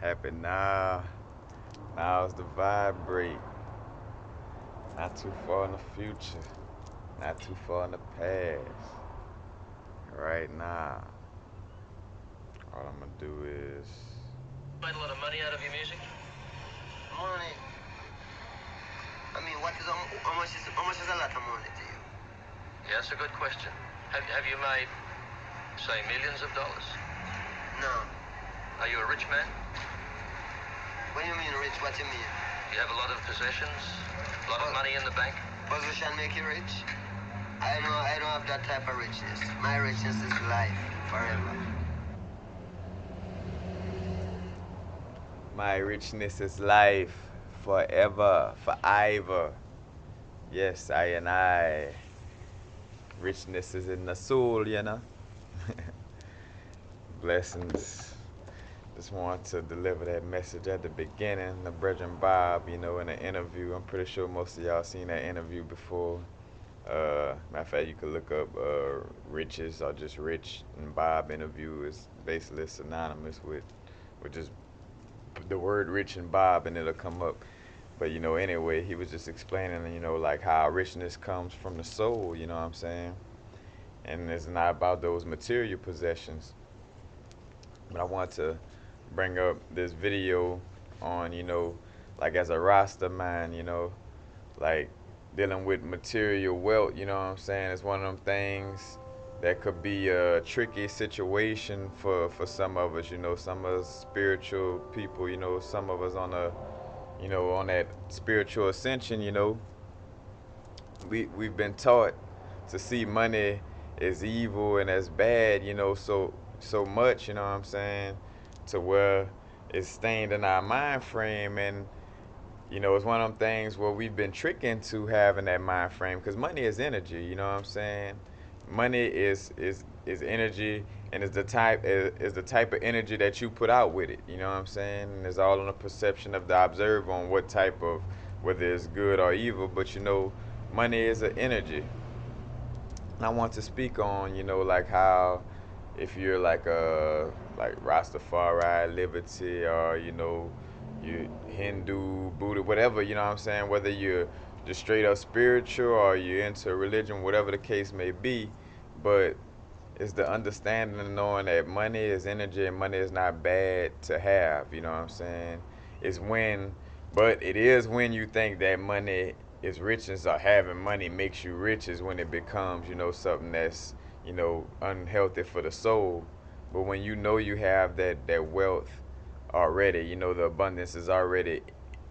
Happy now. Now's the vibrate. Not too far in the future. Not too far in the past. Right now. All I'm gonna do is Made a lot of money out of your music? Money. I mean, how much is a lot of money to you? Yeah, that's a good question. Have you made, say, millions of dollars? No. Are you a rich man? When you mean rich, what you mean? Do you have a lot of possessions? A lot of money in the bank? Position make you rich? I don't have that type of richness. My richness is life forever. my richness is life forever, forever. Yes, I and I. Richness is in the soul. Blessings. Just want to deliver that message at the beginning. The Brethren Bob, in an interview. I'm pretty sure most of y'all seen that interview before. Matter of fact, you could look up Riches or just Rich and Bob interview. Is basically synonymous with just the word Rich and Bob, and it'll come up. But anyway, he was just explaining, like how richness comes from the soul. You know what I'm saying? And it's not about those material possessions. But I want to bring up this video on, like as a Rasta man, like dealing with material wealth, you know what I'm saying? It's one of them things that could be a tricky situation for some of us, some of us spiritual people, some of us on that spiritual ascension, we've been taught to see money as evil and as bad, so much, you know what I'm saying, to where it's stained in our mind frame. And it's one of them things where we've been tricked into having that mind frame, because money is energy. You know what I'm saying? Money is energy, and is the type of energy that you put out with it. You know what I'm saying? And it's all on the perception of the observer on what type of, whether it's good or evil. But money is an energy. And I want to speak on, like how if you're like a like Rastafari, Liberty, or you Hindu, Buddha, whatever, you know what I'm saying, whether you're just straight up spiritual or you're into religion, whatever the case may be, but it's the understanding and knowing that money is energy and money is not bad to have, you know what I'm saying? It's when, but it is when you think that money is richness or having money makes you rich is when it becomes, something that's, unhealthy for the soul. But when you have that wealth already, the abundance is already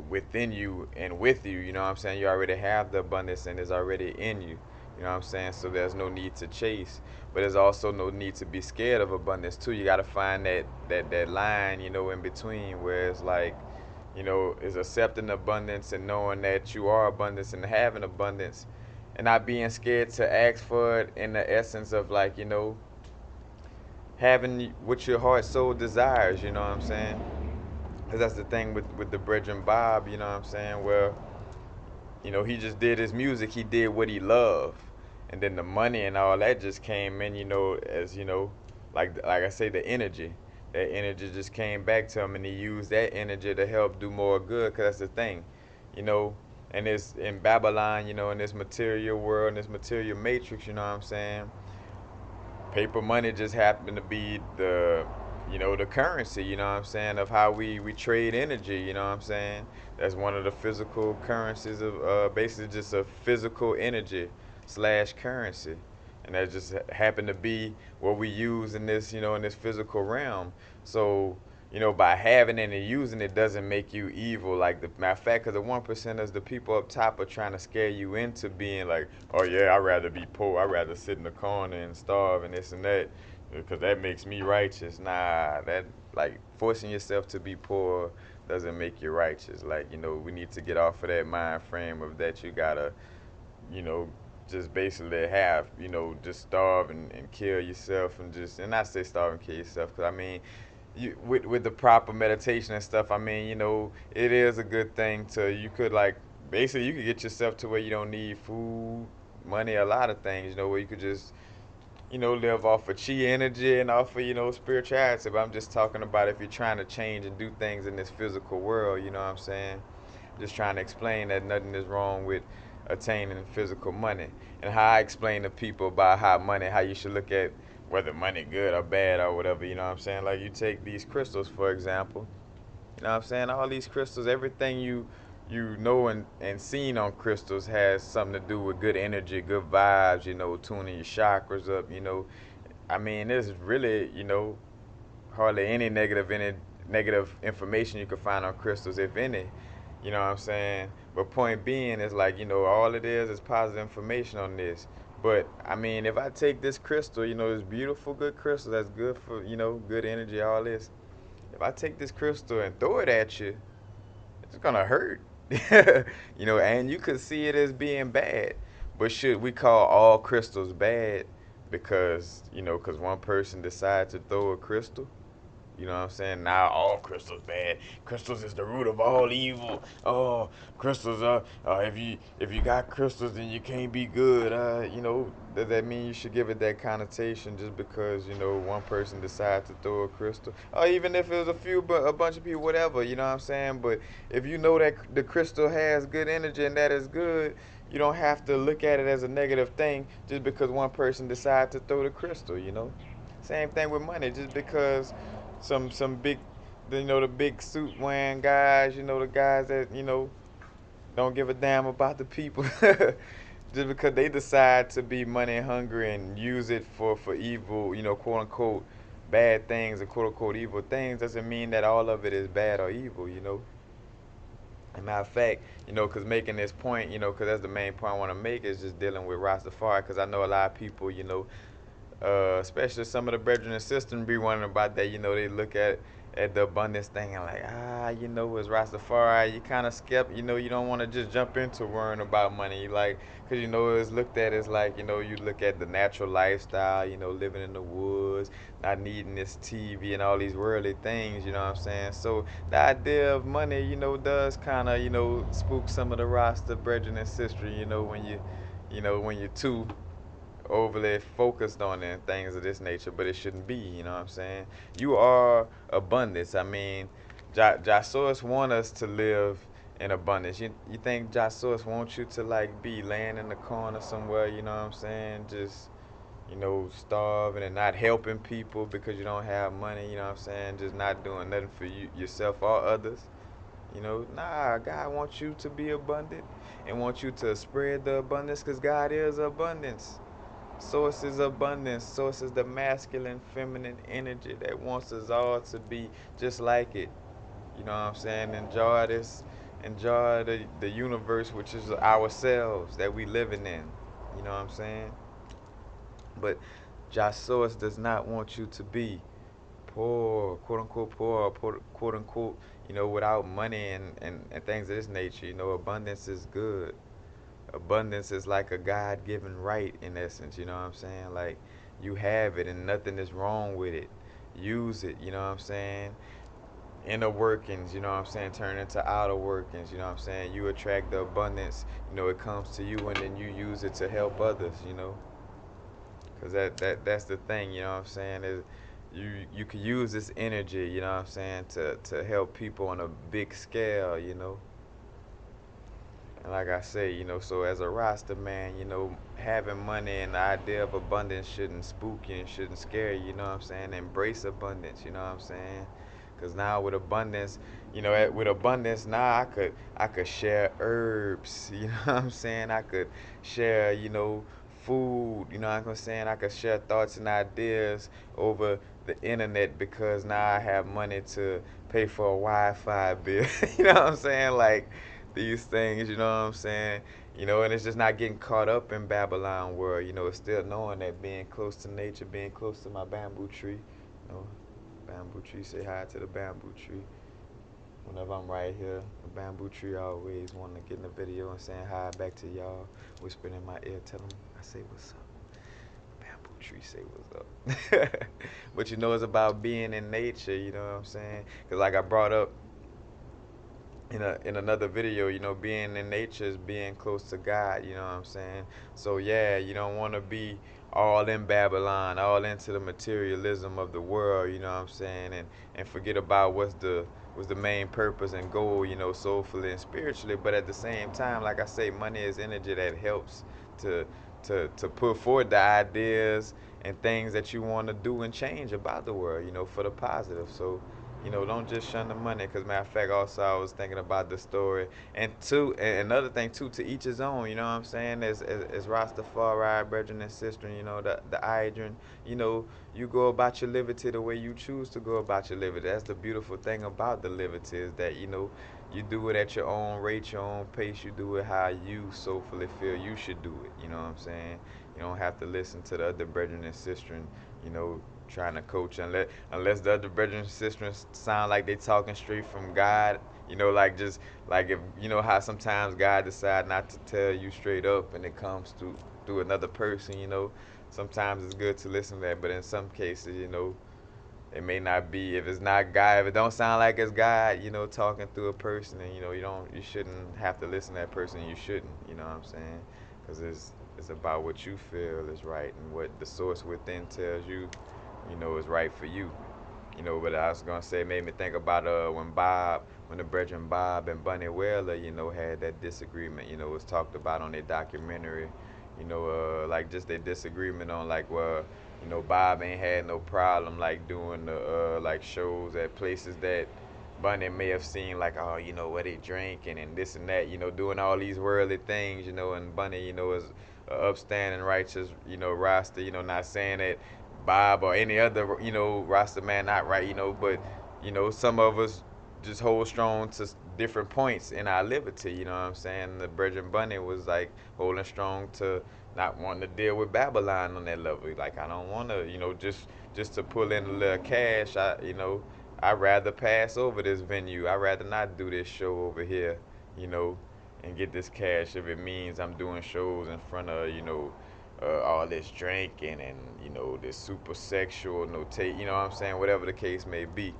within you and with you, you know what I'm saying? You already have the abundance and it's already in you. You know what I'm saying? So there's no need to chase. But there's also no need to be scared of abundance too. You gotta find that line, in between where it's like, is accepting abundance and knowing that you are abundance and having abundance and not being scared to ask for it in the essence of like, having what your heart soul desires, you know what I'm saying? Because that's the thing with the Brethren Bob, you know what I'm saying? Well, he just did his music. He did what he loved, and then the money and all that just came in. As like I say, the energy. That energy just came back to him, and he used that energy to help do more good. Cause that's the thing, you know. And it's in Babylon, in this material world, in this material matrix. You know what I'm saying? Paper money just happened to be the currency, you know what I'm saying, of how we trade energy, you know what I'm saying. That's one of the physical currencies of basically just a physical energy slash currency. And that just happened to be what we use in this, in this physical realm. So by having it and using it doesn't make you evil. Like, the matter of fact, because the 1%ers, the people up top, are trying to scare you into being like, oh yeah, I'd rather be poor. I'd rather sit in the corner and starve and this and that, because that makes me righteous. Nah, that, like, forcing yourself to be poor doesn't make you righteous. Like, we need to get off of that mind frame of that you gotta, you know, just basically have, just starve and kill yourself, and not say starve and kill yourself, because I mean, with the proper meditation and stuff, I mean, it is a good thing to, you could, like, basically you could get yourself to where you don't need food, money, a lot of things, where you could just live off of chi energy and off of, spirituality. But I'm just talking about if you're trying to change and do things in this physical world, you know what I'm saying? Just trying to explain that nothing is wrong with attaining physical money. And how I explain to people about how you should look at whether money good or bad or whatever, you know what I'm saying? Like you take these crystals, for example. You know what I'm saying? All these crystals, everything you know and seen on crystals has something to do with good energy, good vibes, tuning your chakras up, I mean, there's really, hardly any negative information you can find on crystals, if any. You know what I'm saying? But point being is like, all it is positive information on this. But I mean, if I take this crystal, this beautiful good crystal that's good for, good energy, all this. If I take this crystal and throw it at you, it's gonna hurt. And you could see it as being bad. But should we call all crystals bad because one person decided to throw a crystal? You know what I'm saying? Now all crystals bad. Crystals is the root of all evil. Oh, crystals are. If you got crystals, then you can't be good. Does that mean you should give it that connotation just because one person decided to throw a crystal, or even if it was a bunch of people, whatever. You know what I'm saying? But if you know that the crystal has good energy and that is good, you don't have to look at it as a negative thing just because one person decided to throw the crystal. Same thing with money. Just because some big, the big suit wearing guys, the guys that don't give a damn about the people, just because they decide to be money hungry and use it for evil, quote unquote bad things and quote unquote evil things, doesn't mean that all of it is bad or evil. As a matter of fact, because making this point, because that's the main point I want to make is just dealing with Rastafari, because I know a lot of people, especially some of the brethren and sisters be wondering about that. They look at the abundance thing and like, it's Rastafari. You kind of skip. You don't want to just jump into worrying about money. Like, because it's looked at as like, you look at the natural lifestyle. Living in the woods, not needing this TV and all these worldly things. You know what I'm saying? So the idea of money, does kind of, spook some of the Rasta brethren and sisters. When you're too overly focused on it and things of this nature, but it shouldn't be, you know what I'm saying? You are abundance. I mean, Jasource want us to live in abundance. You think Jasource wants you to like be laying in the corner somewhere, you know what I'm saying? Just, starving and not helping people because you don't have money, you know what I'm saying? Just not doing nothing for yourself or others. Nah, God wants you to be abundant and wants you to spread the abundance because God is abundance. Source is abundance. Source is the masculine, feminine energy that wants us all to be just like it. You know what I'm saying? Enjoy this. Enjoy the universe, which is ourselves that we living in. You know what I'm saying? But Jah Source does not want you to be poor, quote unquote poor, or quote unquote, without money and things of this nature. Abundance is good. Abundance is like a God given right in essence, you know what I'm saying? Like you have it and nothing is wrong with it. Use it, you know what I'm saying? Inner workings, you know what I'm saying, turn into outer workings, you know what I'm saying? You attract the abundance, it comes to you and then you use it to help others, Cause that's the thing, you know what I'm saying, is you can use this energy, you know what I'm saying, to help people on a big scale, And like I say, so as a roster man, having money and the idea of abundance shouldn't spook you and shouldn't scare you, you know what I'm saying? Embrace abundance, you know what I'm saying? Cause now with abundance, with abundance now I could share herbs, you know what I'm saying? I could share, food, you know what I'm saying? I could share thoughts and ideas over the internet because now I have money to pay for a Wi-Fi bill. You know what I'm saying? Like these things, you know what I'm saying? And it's just not getting caught up in Babylon world, it's still knowing that being close to nature, being close to my bamboo tree, bamboo tree, say hi to the bamboo tree. Whenever I'm right here, the bamboo tree always want to get in the video and saying hi back to y'all, whispering in my ear, tell them I say what's up. Bamboo tree say what's up. But it's about being in nature, you know what I'm saying? Because like I brought up in another video, being in nature is being close to God, you know what I'm saying? So yeah, you don't want to be all in Babylon, all into the materialism of the world, you know what I'm saying? And forget about what's the main purpose and goal, you know, soulfully and spiritually. But at the same time, like I say, money is energy that helps to to put forward the ideas and things that you want to do and change about the world, you know, for the positive. So, you know, don't just shun the money. Cause matter of fact, also I was thinking about the story, and two, and another thing too, to each his own. You know what I'm saying? As Rastafari, brethren and sister, you know the Idrin, you know, you go about your liberty the way you choose to go about your liberty. That's the beautiful thing about the liberty is that you know you do it at your own rate, your own pace. You do it how you soulfully feel you should do it. You know what I'm saying? You don't have to listen to the other brethren and sister, you know, trying to coach unless the other brethren and sisters sound like they talking straight from God. You know, like just like if you know how sometimes God decide not to tell you straight up, and it comes through another person. You know, sometimes it's good to listen to that, but in some cases, you know, it may not be if it's not God. If it don't sound like it's God, you know, talking through a person, and you know, you shouldn't have to listen to that person. You shouldn't. You know what I'm saying? Because it's about what you feel is right and what the source within tells you, you know, is right for you. You know, but I was gonna say, it made me think about when the brethren Bob and Bunny Wailer, you know, had that disagreement. You know, it was talked about on their documentary. You know, like just their disagreement on like, well, you know, Bob ain't had no problem like doing the like shows at places that Bunny may have seen like, oh, you know, what they drinking and this and that. You know, doing all these worldly things. You know, and Bunny, you know, is a upstanding, righteous, you know, Rasta. You know, not saying that Bob or any other, you know, Rasta man not right, you know, but you know, some of us just hold strong to different points in our liberty, you know what I'm saying? The Virgin Bunny was like holding strong to not wanting to deal with Babylon on that level. Like I don't want to, you know, just to pull in a little cash. You know, I'd rather pass over this venue. I'd rather not do this show over here, you know, and get this cash if it means I'm doing shows in front of, you know, all this drinking and you know this super sexual notate, you know what I'm saying, whatever the case may be,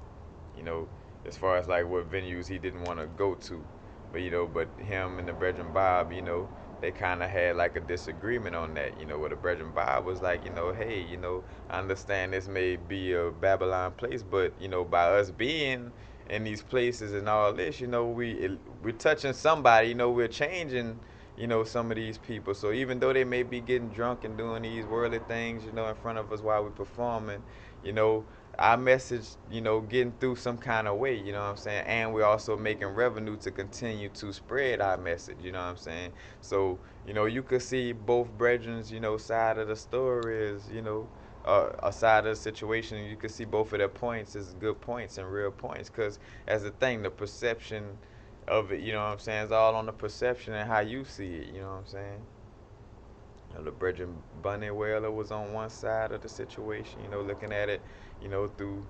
you know, as far as like what venues he didn't want to go to. But you know, but him and the brethren Bob, you know, they kind of had like a disagreement on that. You know, where the brethren Bob was like, you know, hey, you know, I understand this may be a Babylon place, but you know, by us being in these places and all this, you know, we're touching somebody. You know, we're changing. You know, some of these people. So even though they may be getting drunk and doing these worldly things, you know, in front of us while we're performing, you know, our message, you know, getting through some kind of way, you know what I'm saying? And we're also making revenue to continue to spread our message, you know what I'm saying? So, you know, you could see both brethren's, you know, side of the story is, you know, a side of the situation. You could see both of their points as good points and real points. Because, as the thing, the perception of it, you know what I'm saying? It's all on the perception and how you see it, you know what I'm saying? You know, the Bridget Bunny Wailer was on one side of the situation, you know, looking at it, you know, through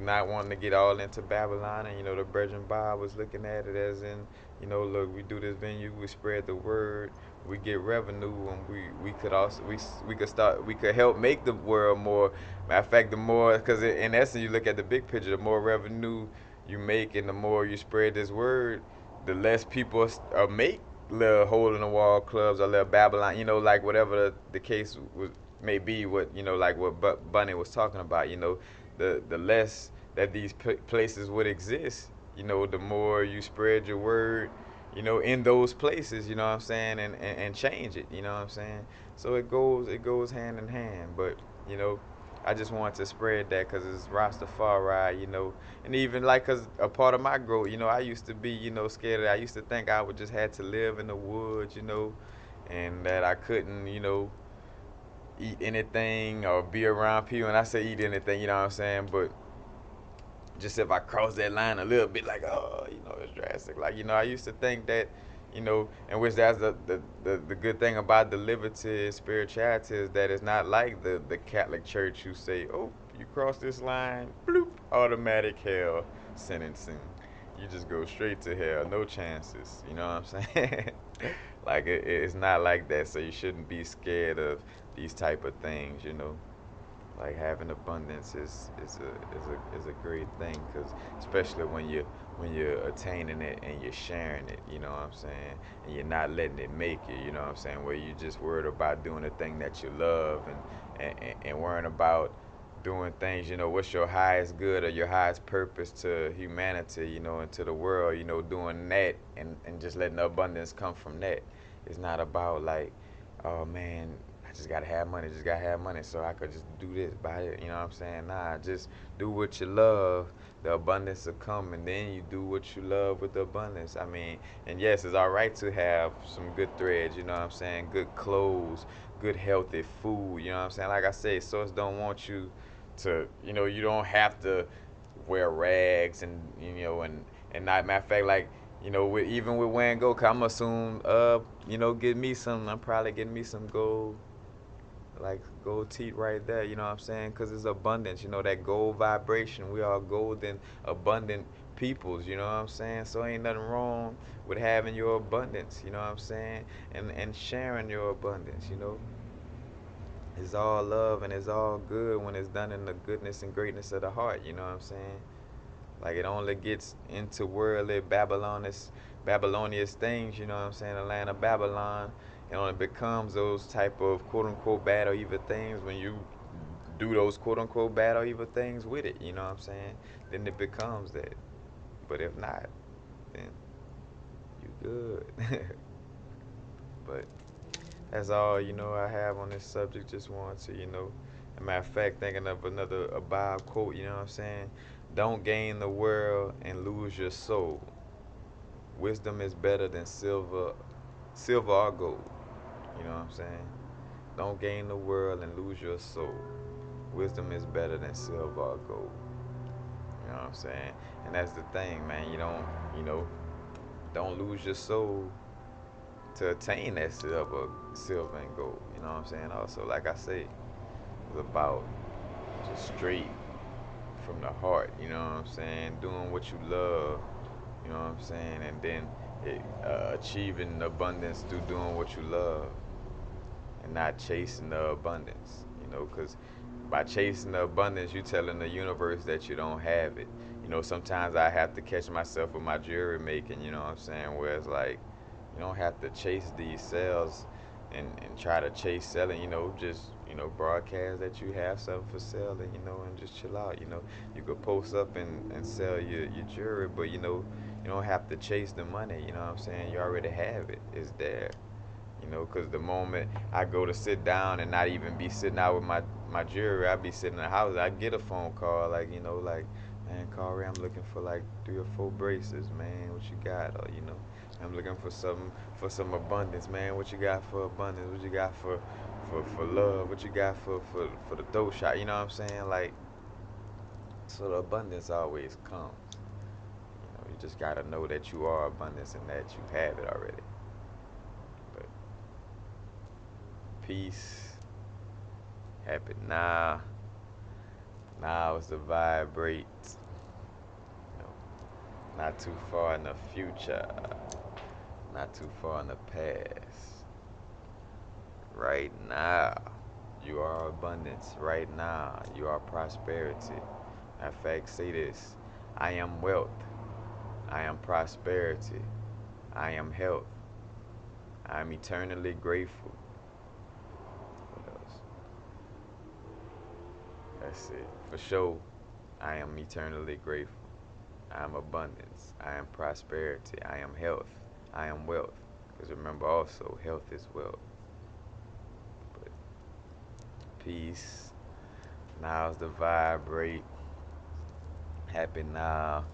not wanting to get all into Babylon, and you know, the Bridget Bob was looking at it as in, you know, look, we do this venue, we spread the word, we get revenue, and we could also we could help make the world more. Matter of fact, the more, because in essence, you look at the big picture, the more revenue you make, and the more you spread this word, the less people make little hole in the wall clubs or little Babylon, you know, like whatever the case was, may be, what, you know, like what Bunny was talking about, you know, the less that these places would exist, you know, the more you spread your word, you know, in those places, you know what I'm saying, and change it, you know what I'm saying. So it goes hand in hand, but you know, I just wanted to spread that because it's Rastafari, you know, and even like, cause a part of my growth, you know, I used to be, you know, scared. I used to think I would just had to live in the woods, you know, and that I couldn't, you know, eat anything or be around people. And I say eat anything, you know what I'm saying? But just if I cross that line a little bit, like, oh, you know, it's drastic. Like, you know, I used to think that, you know, and which that's the good thing about the liberty and spirituality is that it's not like the Catholic Church who say, oh, you cross this line, bloop, automatic hell sentencing. You just go straight to hell, no chances. You know what I'm saying? Like it's not like that, so you shouldn't be scared of these type of things, you know. Like having abundance is a great thing, because especially when you're attaining it and you're sharing it, you know what I'm saying, and you're not letting it make you, you know what I'm saying, where you just worried about doing the thing that you love, and worrying about doing things, what's your highest good or your highest purpose to humanity, and to the world, doing that, and just letting the abundance come from that. It's not about like, oh man, I just gotta have money, just gotta have money so I could just do this, buy it, you know what I'm saying? Nah, just do what you love, the abundance will come, and then you do what you love with the abundance. I mean, and yes, it's all right to have some good threads, you know what I'm saying? Good clothes, good healthy food, you know what I'm saying? Like I said, Source don't want you to, you don't have to wear rags, and not, matter of fact, like, even with wearing gold, 'cause I'm assume, get me some, I'm probably getting me some gold, like gold teeth right there, you know what I'm saying? Because it's abundance, that gold vibration. We are golden, abundant peoples, you know what I'm saying? So ain't nothing wrong with having your abundance, you know what I'm saying? And sharing your abundance, It's all love and it's all good when it's done in the goodness and greatness of the heart, you know what I'm saying? Like it only gets into worldly Babylonian things, you know what I'm saying, the land of Babylon. It only becomes those type of quote unquote bad or evil things when you do those quote unquote bad or evil things with it, you know what I'm saying? Then it becomes that. But if not, then you good. But that's all, I have on this subject. Just wanted to, a matter of fact, thinking of another a Bob quote, you know what I'm saying? Don't gain the world and lose your soul. Wisdom is better than silver or gold. You know what I'm saying? Don't gain the world and lose your soul. Wisdom is better than silver or gold. You know what I'm saying? And that's the thing, man. You know, don't lose your soul to attain that silver and gold. You know what I'm saying? Also, like I say, it's about just straight from the heart. You know what I'm saying? Doing what you love. You know what I'm saying? And then achieving abundance through doing what you love and not chasing the abundance. Because by chasing the abundance, you're telling the universe that you don't have it. Sometimes I have to catch myself with my jewelry making, you know what I'm saying? Where it's like, you don't have to chase these sales and try to chase selling, just, broadcast that you have something for sale, and just chill out, You could post up and sell your jewelry, but, you don't have to chase the money, you know what I'm saying? You already have it. It's there. Because the moment I go to sit down and not even be sitting out with my jewelry, I be sitting in the house, I get a phone call, like, like, man, Corey, I'm looking for like 3 or 4 braces, man, what you got? Or, I'm looking for some abundance, man, what you got for abundance? What you got for love? What you got for the throat shot? You know what I'm saying? Like, so the abundance always comes. You just gotta know that you are abundance and that you have it already. But peace, happy now. Now is to vibrate. You know, not too far in the future, not too far in the past. Right now, you are abundance. Right now, you are prosperity. Matter of fact, say this: I am wealth. I am prosperity. I am health. I am eternally grateful. What else? That's it. For sure, I am eternally grateful. I am abundance. I am prosperity. I am health. I am wealth. Because remember also, health is wealth. But peace. Now's the vibrate. Happy now.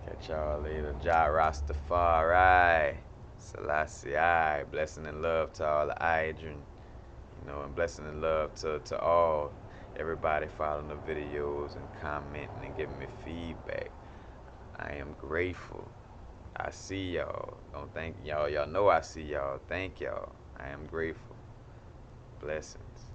Catch y'all later. Ja Rastafari. Selassie I. Blessing and love to all the Idrin. And blessing and love to all. Everybody following the videos and commenting and giving me feedback. I am grateful. I see y'all. Don't thank y'all. Y'all know I see y'all. Thank y'all. I am grateful. Blessings.